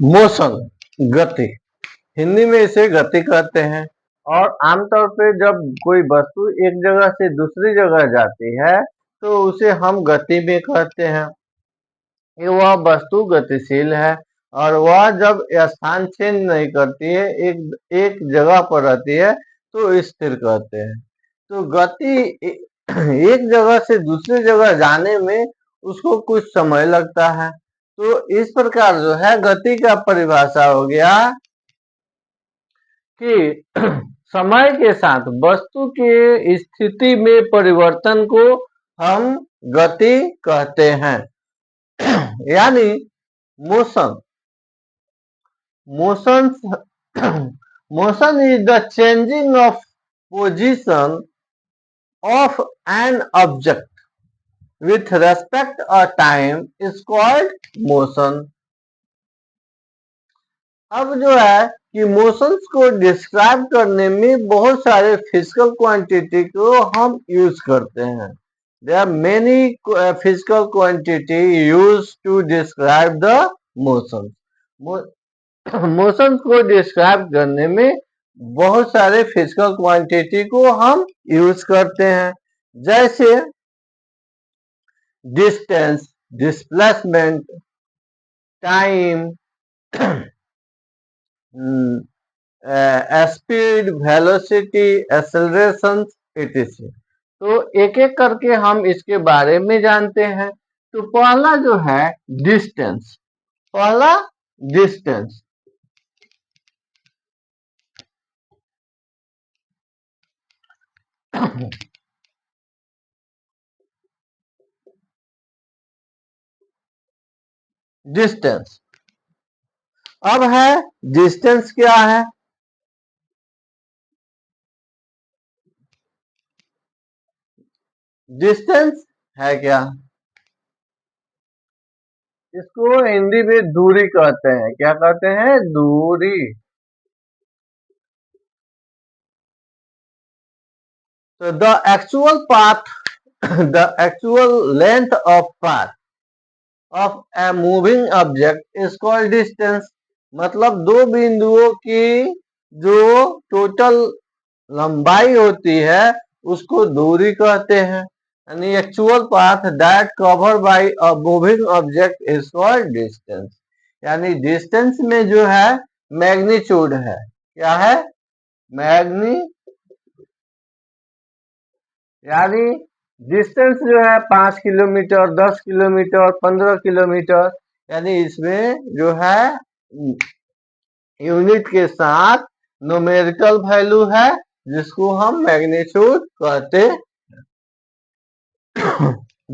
Motion, गति। हिंदी में इसे गति कहते हैं। और आमतौर पे जब कोई वस्तु एक जगह से दूसरी जगह जाती है तो उसे हम गति में कहते हैं। ये वह वस्तु गतिशील है और वह जब स्थान चेंज नहीं करती है, एक जगह पर रहती है, तो स्थिर कहते हैं। तो गति एक जगह से दूसरी जगह जाने में उसको कुछ समय लगता है। तो इस प्रकार जो है गति का परिभाषा हो गया कि समय के साथ वस्तु के स्थिति में परिवर्तन को हम गति कहते हैं। यानी motion motion is the changing of position of an object with respect to time is called motion। अब जो है कि मोशंस को डिस्क्राइब करने में बहुत सारे फिजिकल क्वांटिटी को हम यूज करते हैं। There are many physical quantity use to describe the motion. Motion को डिस्क्राइब करने में बहुत सारे फिजिकल क्वांटिटी को हम यूज करते हैं, जैसे distance, displacement, time, speed, velocity, acceleration etc। तो एक एक करके हम इसके बारे में जानते हैं। तो पहला जो है डिस्टेंस, पहला डिस्टेंस। डिस्टेंस अब है, डिस्टेंस क्या है? डिस्टेंस है क्या? इसको हिंदी में दूरी कहते हैं। क्या कहते हैं? दूरी। तो the actual path the actual length of path of a moving object is called distance. मतलब दो बिंदुओं की जो टोटल लंबाई होती है उसको दूरी कहते हैं। यानी actual path that cover by a moving object is called distance. यानी डिस्टेंस में जो है मैग्नीट्यूड है। क्या है? यानी डिस्टेंस जो है 5 किलोमीटर, 10 किलोमीटर, 15 किलोमीटर, यानी इसमें जो है यूनिट के साथ न्यूमेरिकल वैल्यू है जिसको हम मैग्नीट्यूड कहते हैं।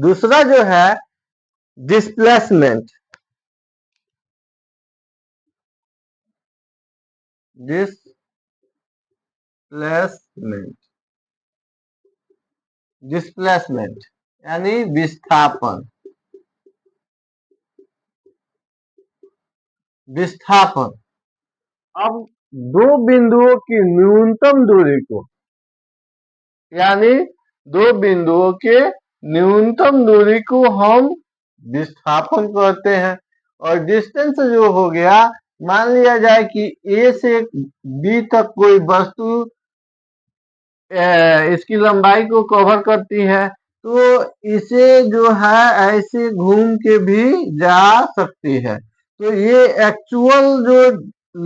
दूसरा जो है डिस्प्लेसमेंट। डिस्प्लेसमेंट डिस्प्लेसमेंट यानी विस्थापन। विस्थापन अब दो बिंदुओं की न्यूनतम दूरी को, यानी दो बिंदुओं के न्यूनतम दूरी को हम विस्थापन कहते हैं। और डिस्टेंस जो हो गया, मान लिया जाए कि ए से बी तक कोई वस्तु इसकी लंबाई को कवर करती है, तो इसे जो है ऐसे घूम के भी जा सकती है। तो ये एक्चुअल जो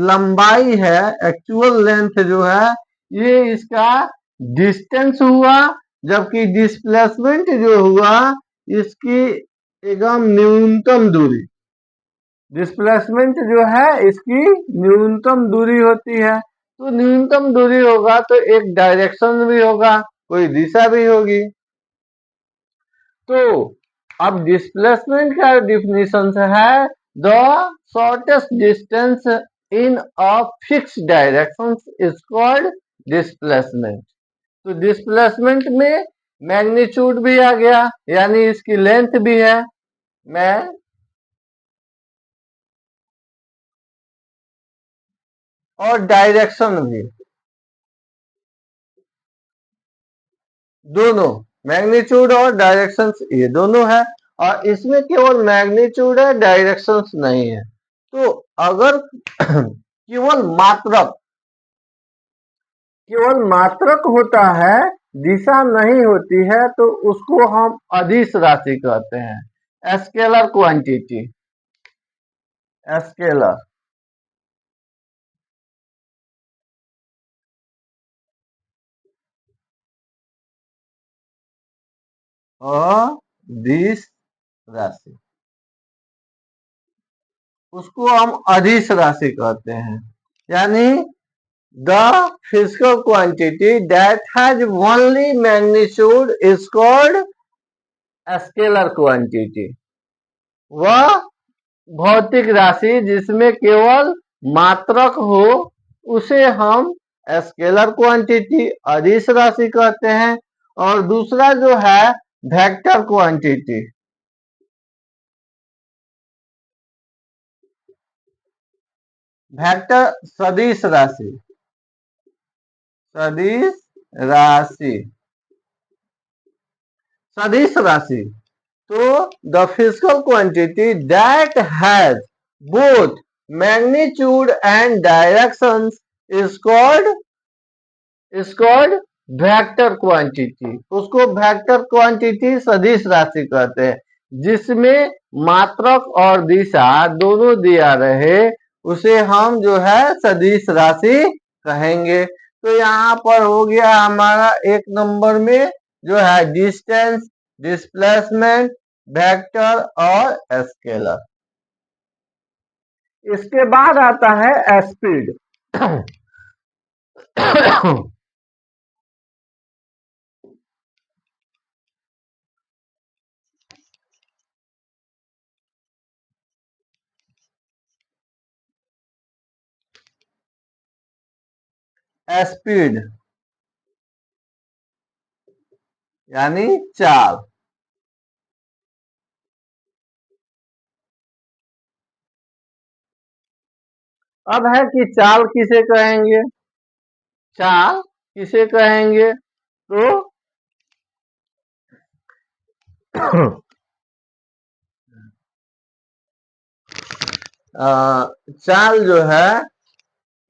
लंबाई है, एक्चुअल लेंथ जो है, ये इसका डिस्टेंस हुआ। जबकि डिस्प्लेसमेंट जो हुआ इसकी एकदम न्यूनतम दूरी। डिस्प्लेसमेंट जो है इसकी न्यूनतम दूरी होती है। तो न्यूनतम दूरी होगा तो एक डायरेक्शन भी होगा, कोई दिशा भी होगी। तो अब डिस्प्लेसमेंट का डिफिनीशन है the shortest distance in a fix direction is called displacement. तो डिस्प्लेसमेंट में मैग्नीट्यूड भी आ गया, यानी इसकी लेंथ भी है, और डायरेक्शन भी, दोनों मैग्नीट्यूड और डायरेक्शन ये दोनों है। और इसमें केवल मैग्नीट्यूड है, डायरेक्शंस नहीं है। तो अगर केवल मात्रक होता है, दिशा नहीं होती है, तो उसको हम अदिश राशि कहते हैं, स्केलर क्वांटिटी, स्केलर। अदिश राशि, उसको हम अदिश राशि कहते हैं। यानी the physical quantity that has only magnitude is called scalar quantity. वह भौतिक राशि जिसमें केवल मात्रक हो, उसे हम स्केलर क्वांटिटी, अदिश राशि कहते हैं। और दूसरा जो है वेक्टर क्वांटिटी, वेक्टर सदिश राशि, सदिश राशि, सदिश राशि। तो the physical quantity that has both magnitude and directions is called vector quantity. उसको वेक्टर क्वांटिटी सदिश राशि कहते हैं, जिसमें मात्रक और दिशा दोनों दिया रहे, उसे हम जो है सदिश राशि कहेंगे। तो यहाँ पर हो गया हमारा 1 नंबर में जो है डिस्टेंस, डिस्प्लेसमेंट, वेक्टर और स्केलर। इसके बाद आता है स्पीड। स्पीड यानी चाल। अब है कि चाल किसे कहेंगे, चाल किसे कहेंगे, तो चाल जो है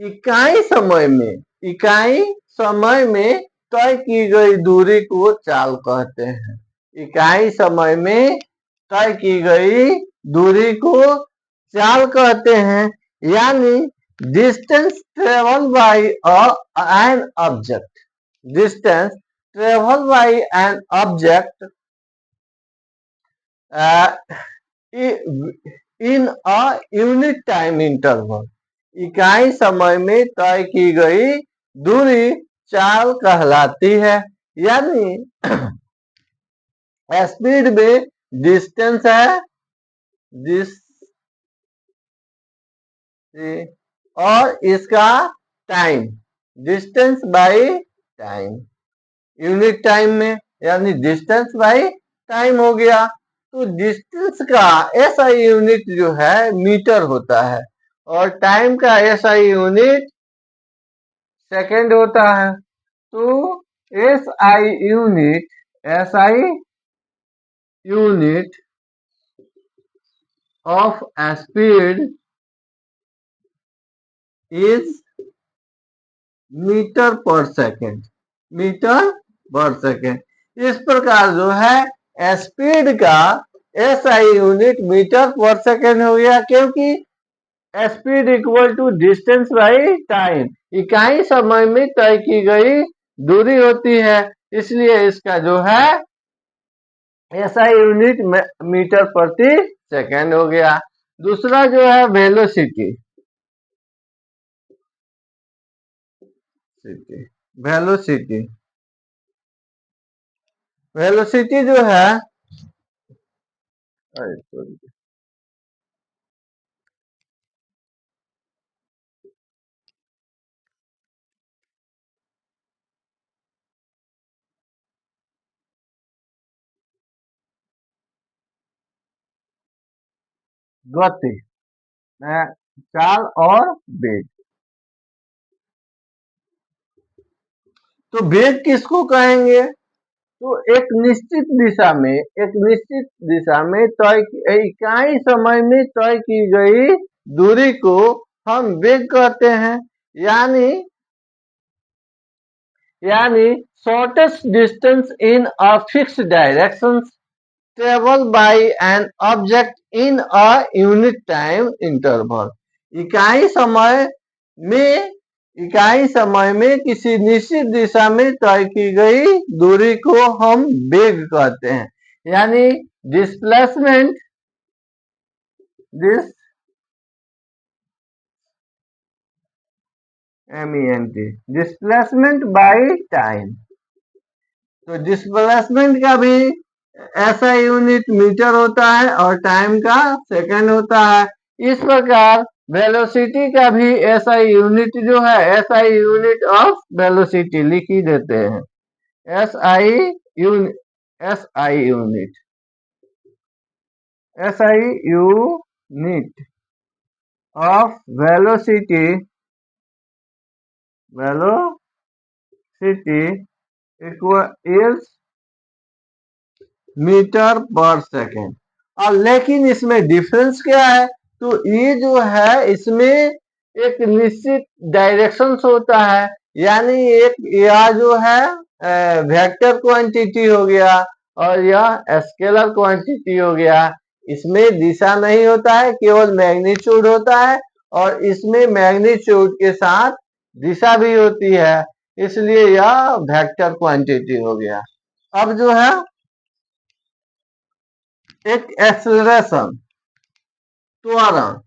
इकाई समय में, इकाई समय में तय की गई दूरी को चाल कहते हैं। इकाई समय में तय की गई दूरी को चाल कहते हैं। यानी distance travel by an object, distance travel by an object in a unit time interval. इकाई समय में तय की गई दूरी चाल कहलाती है। यानी स्पीड में डिस्टेंस है, और इसका time, distance by time, unit time में, यानी डिस्टेंस बाय टाइम हो गया। तो डिस्टेंस का ऐसा यूनिट जो है मीटर होता है, और टाइम का ऐसा यूनिट सेकंड होता है। तो S I unit of speed is metre per second, metre per second. इस प्रकार जो है स्पीड का SI unit metre per second हो गया, क्योंकि speed equal to distance by time, इकाई समय में तय की गई दूरी होती है, इसलिए इसका जो है एसआई यूनिट मीटर प्रति सेकेंड हो गया। दूसरा जो है वेलोसिटी, वेलोसिटी, वेलोसिटी जो है गति, चाल और वेग। तो वेग किसको कहेंगे, तो एक निश्चित दिशा में, एक निश्चित दिशा में तय इकाई समय में तय की गई दूरी को हम वेग कहते हैं। यानी shortest distance in a fixed direction travel by an object in a unit time interval. इकाई समय में किसी निश्चित दिशा में तय की गई दूरी को हम वेग कहते हैं। यानी डिस्प्लेसमेंट डिस्प्लेसमेंट बाय टाइम। तो डिस्प्लेसमेंट का भी ऐसा यूनिट मीटर होता है और टाइम का सेकंड होता है। इस प्रकार वेलोसिटी का भी ऐसा यूनिट जो है, ऐसा यूनिट ऑफ वेलोसिटी लिख ही देते हैं, unit unit of velocity is metre per second. और लेकिन इसमें डिफरेंस क्या है? तो ये जो है इसमें एक निश्चित डायरेक्शन होता है। यानी एक यह जो है वेक्टर क्वांटिटी हो गया और यह स्केलर क्वांटिटी हो गया। इसमें दिशा नहीं होता है, केवल मैग्नीट्यूड होता है और इसमें मैग्नीट्यूड के साथ दिशा भी होती है, इसलिए यह वेक्टर क्वांटिटी हो गया। अब जो है एक एक्सेलरेशन, त्वरण।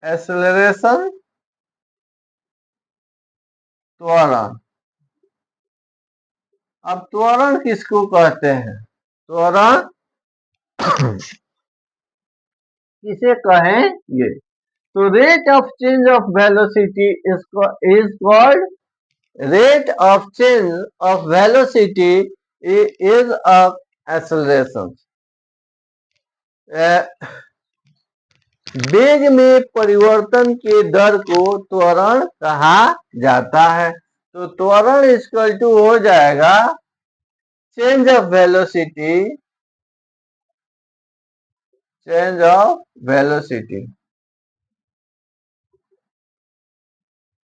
एक्सेलरेशन, त्वरण। अब त्वरण किसको कहते हैं? त्वरण किसे कहेंगे? तो rate of change of velocity is called rate of change of velocity is a acceleration. वेग में परिवर्तन के दर को त्वरण कहा जाता है। तो त्वरण इक्वल टू हो जाएगा change of velocity, change of velocity,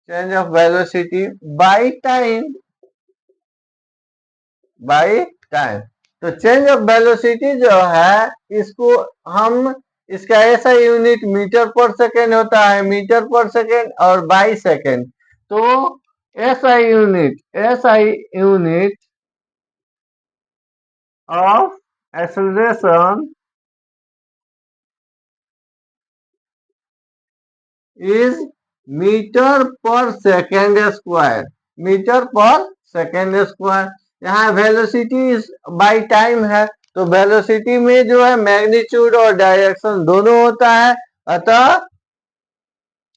change of velocity by time, by time. तो चेंज ऑफ वेलोसिटी जो है इसको हम, इसका ऐसा यूनिट मीटर पर सेकेंड होता है, मीटर पर सेकेंड और बाई सेकेंड। तो ऐसा unit of acceleration is metre per second square, metre per second square. यहाँ वेलोसिटी बाय टाइम है, तो वेलोसिटी में जो है मैग्नीट्यूड और डायरेक्शन दोनों होता है, अतः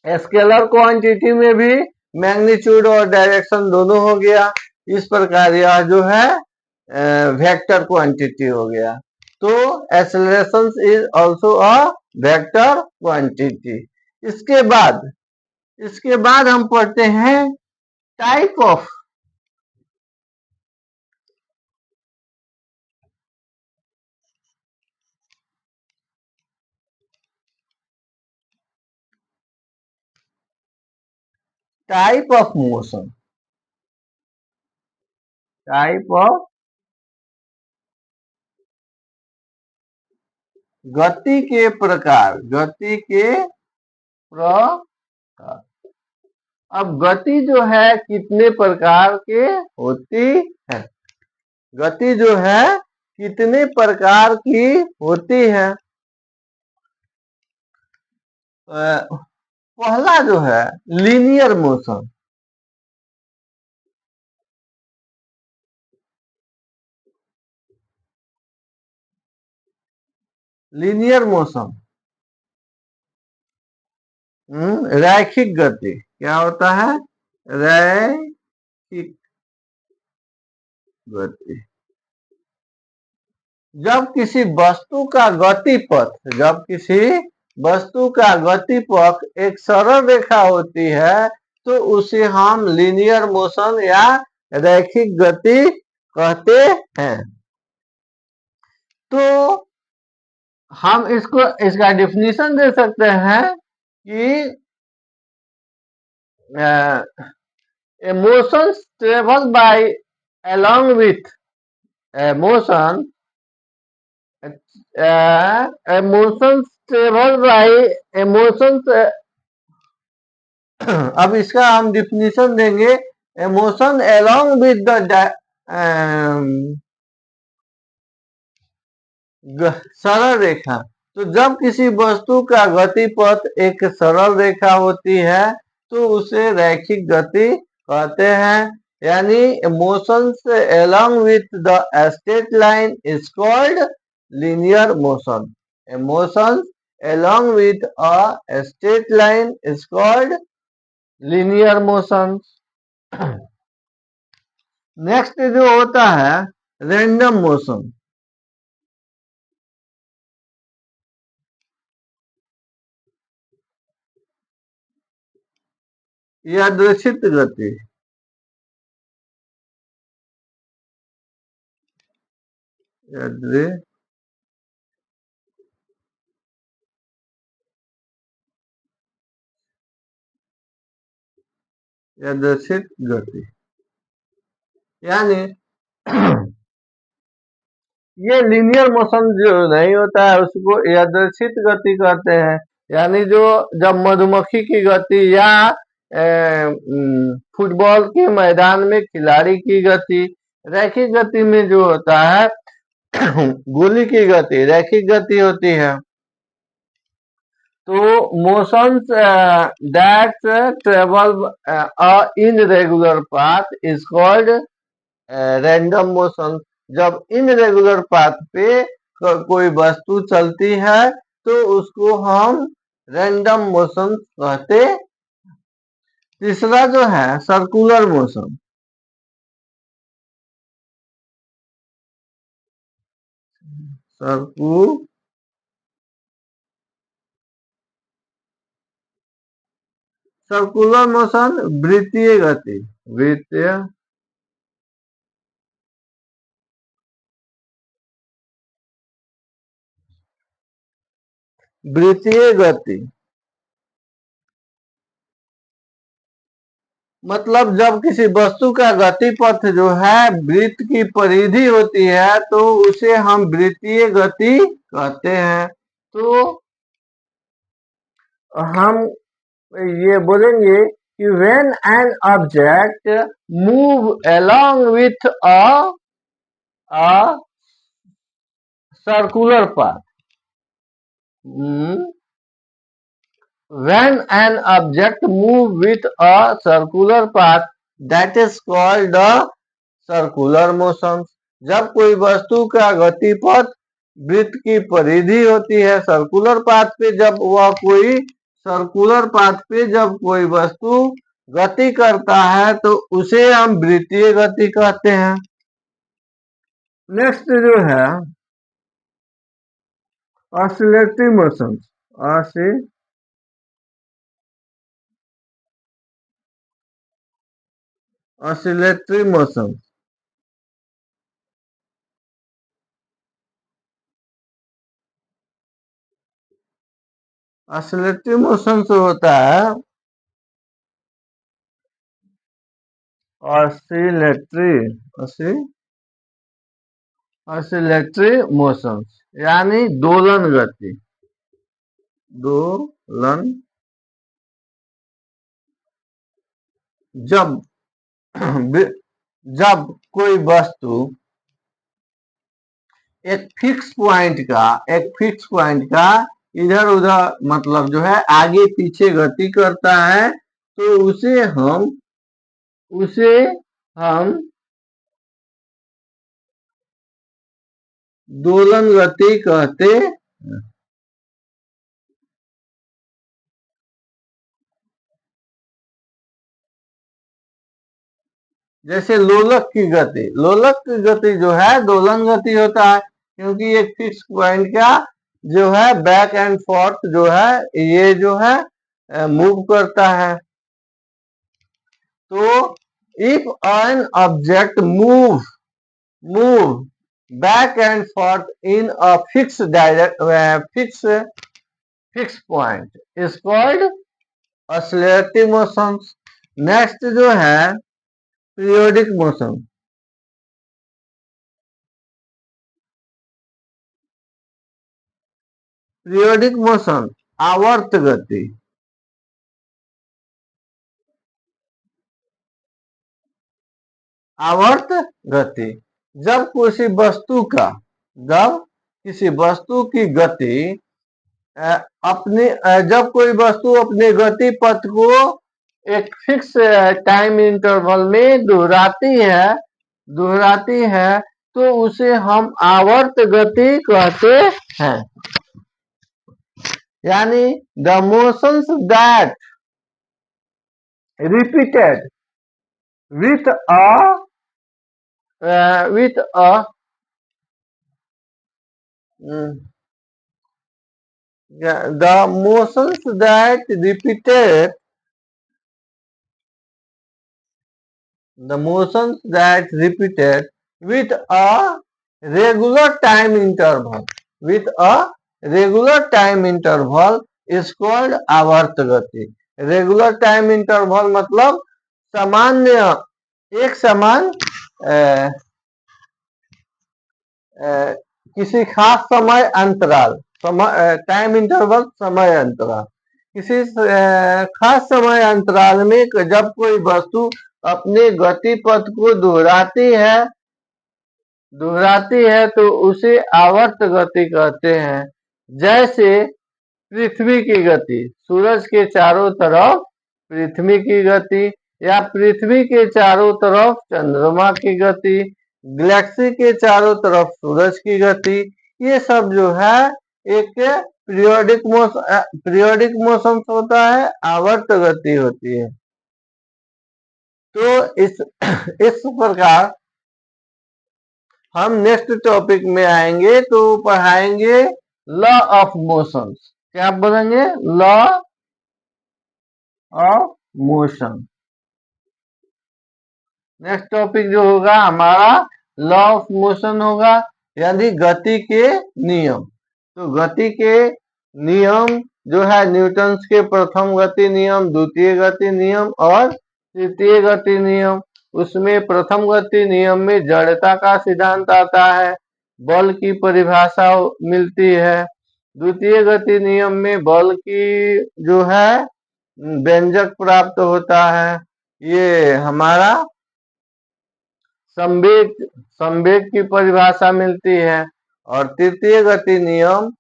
स्केलर क्वांटिटी में भी मैग्नीट्यूड और डायरेक्शन दोनों हो गया। इस प्रकार यह जो है वेक्टर क्वांटिटी हो गया। तो acceleration is also a vector quantity. इसके बाद हम पढ़ते हैं type of motion, type of गति के प्रकार, गति के प्रकार। अब गति जो है कितने प्रकार के होती है? गति जो है कितने प्रकार की होती है? पहला जो है लीनियर मोशन, लीनियर मोशन, रैखिक गति। क्या होता है? रैखिक गति। जब किसी वस्तु का गति पथ, जब किसी वस्तु का गति पथ एक सरल रेखा होती है तो उसे हम लीनियर मोशन या रैखिक गति कहते हैं। तो हम इसका डिफिनीशन दे सकते हैं कि emotions travel by along with emotion emotions travel by emotions अब इसका हम डिफिनीशन देंगे emotion along with the सरल रेखा। तो जब किसी वस्तु का गति पथ एक सरल रेखा होती है तो उसे रैखिक गति कहते हैं। यानी motions along with the straight line is called linear motion. Motions along with a straight line is called linear motion. Next जो होता है रैंडम मोशन। यादृच्छिक गति। यादृच्छिक गति यानी ये लीनियर मोशन जो नहीं होता है उसको यादृच्छिक गति कहते हैं। यानी जो जब मधुमक्खी की गति या फुटबॉल के मैदान में खिलाड़ी की गति रैखिक गति में जो होता है गोली की गति रैखिक गति होती है। तो motions that travel in regular path is called random motion. जब इनरेगुलर पाथ पे कोई वस्तु चलती है तो उसको हम रैंडम मोशन कहते। तीसरा जो है सर्कुलर मोशन। सर्कुलर मोशन वृत्तीय गति। वृत्तीय गति मतलब जब किसी वस्तु का गति पथ जो है वृत्त की परिधि होती है तो उसे हम वृत्तीय गति कहते हैं। तो हम ये बोलेंगे कि when an object move along with a circular path, when an object move with a circular path that is called the circular motion. जब कोई वस्तु का गति पथ वृत्त की परिधि होती है सर्कुलर पाथ पे जब कोई वस्तु गति करता है तो उसे हम वृत्तीय गति कहते हैं। नेक्स्ट जो है oscillatory motion. Oscillatory motion oscillatory motion से होता है ऑसिलेटरी मोशन यानी दोलन गति। जब कोई वस्तु एक फिक्स पॉइंट का इधर उधर मतलब जो है आगे पीछे गति करता है तो उसे हम दोलन गति कहते हैं। जैसे लोलक की गति जो है दोलन गति होता है क्योंकि एक फिक्स पॉइंट का जो है बैक एंड फोर्थ जो है ये जो है मूव करता है। तो if an object move back and fourth in a fix point is called oscillating motion. Next जो है पीरियोडिक मोशन। पीरियोडिक मोशन आवर्त गति। आवर्त गति जब किसी वस्तु की गति जब कोई वस्तु अपने गति पथ को एक फिक्स टाइम इंटरवल में दोहराती है तो उसे हम आवर्त गति कहते हैं। यानी the motions that repeated with a the motions that repeated with a regular time interval is called आवर्त गति। रेगुलर टाइम इंटरवल मतलब सामान्य एक समान किसी खास समय अंतराल टाइम इंटरवल समय अंतराल किसी खास समय अंतराल में जब कोई वस्तु अपने गति पथ को दोहराती है तो उसे आवर्त गति कहते हैं। जैसे पृथ्वी की गति, सूरज के चारों तरफ पृथ्वी की गति या पृथ्वी के चारों तरफ चंद्रमा की गति, गैलेक्सी के चारों तरफ सूरज की गति, ये सब जो है एक पीरियोडिक मोशन होता है, आवर्त गति होती है। तो इस प्रकार हम नेक्स्ट टॉपिक में आएंगे तो पढ़ाएंगे लॉ ऑफ मोशन। क्या बोलेंगे? Law of motion. Next topic जो होगा हमारा लॉ ऑफ मोशन होगा, यानी गति के नियम। तो गति के नियम जो है न्यूटन्स के प्रथम गति नियम, द्वितीय गति नियम और तृतीय गति नियम। उसमें प्रथम गति नियम में जड़ता का सिद्धांत आता है, बल की परिभाषा मिलती है। द्वितीय गति नियम में बल की जो है व्यंजक प्राप्त होता है, ये हमारा संवेग की परिभाषा मिलती है। और तृतीय गति नियम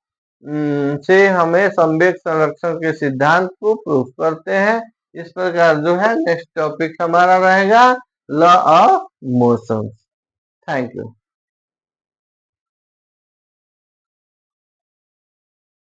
से हमें संवेग संरक्षण के सिद्धांत को प्रूफ करते हैं। इस प्रकार जो है नेक्स्ट टॉपिक हमारा रहेगा law of motion. Thank you.